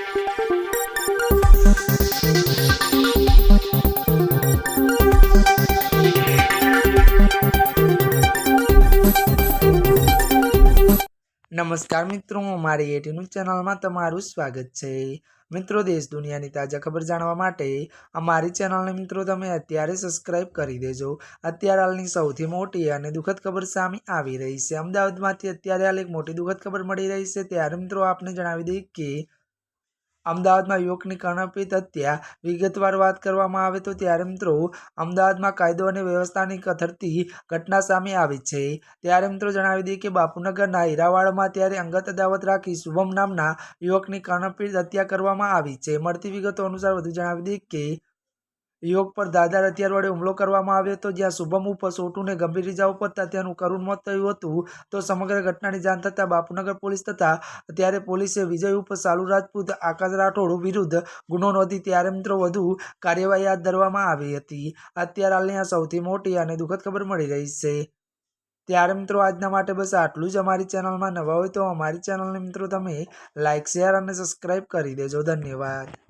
નમસ્કાર મિત્રો, અમારી એટી ન્યૂઝ ચેનલમાં તમારું સ્વાગત છે। મિત્રો, દેશ દુનિયાની તાજા ખબર જાણવા માટે અમારી ચેનલને મિત્રો તમે અત્યારે સબસ્ક્રાઇબ કરી દેજો। અત્યારે હાલની સૌથી મોટી અને દુઃખદ ખબર સામે આવી રહી છે। અમદાવાદમાંથી અત્યારે હાલ એક મોટી દુઃખદ ખબર મળી રહી છે। ત્યારે મિત્રો આપને જણાવી દઈએ કે અમદાવાદમાં યુવકની કર્ણપિત હત્યા। વિગતવાર વાત કરવામાં આવે તો ત્યારે મિત્રો અમદાવાદમાં કાયદો અને વ્યવસ્થાની કથળતી ઘટના સામે આવી છે। ત્યારે મિત્રો જણાવી દઈએ કે બાપુનગરના હીરાવાડમાં ત્યારે અંગત અદાવત રાખી શુભમ નામના યુવકની કર્ણપિત હત્યા કરવામાં આવી છે। મળતી વિગતો અનુસાર વધુ જણાવી દઈએ કે યુવક પર ધારદાર હથિયાર વડે હુમલો કરવામાં આવ્યો હતો, જ્યાં શુભમ ઉપર સોટુને ગંભીર ઇજાઓ પહોંચતા તેનું કરુણ મોત થયું હતું। તો સમગ્ર ઘટનાની જાણ થતાં બાપુનગર પોલીસ તથા ત્યારે પોલીસે વિજય ઉપર સાલુ રાજપૂત, આકાશ રાઠોડ વિરુદ્ધ ગુનો નોંધી ત્યારે મિત્રો વધુ કાર્યવાહી હાથ ધરવામાં આવી હતી। અત્યારે હાલની આ સૌથી મોટી અને દુઃખદ ખબર મળી રહી છે। ત્યારે મિત્રો આજના માટે બસ આટલું જ। અમારી ચેનલમાં નવા હોય તો અમારી ચેનલને મિત્રો તમે લાઇક, શેર અને સબસ્ક્રાઇબ કરી દેજો। ધન્યવાદ।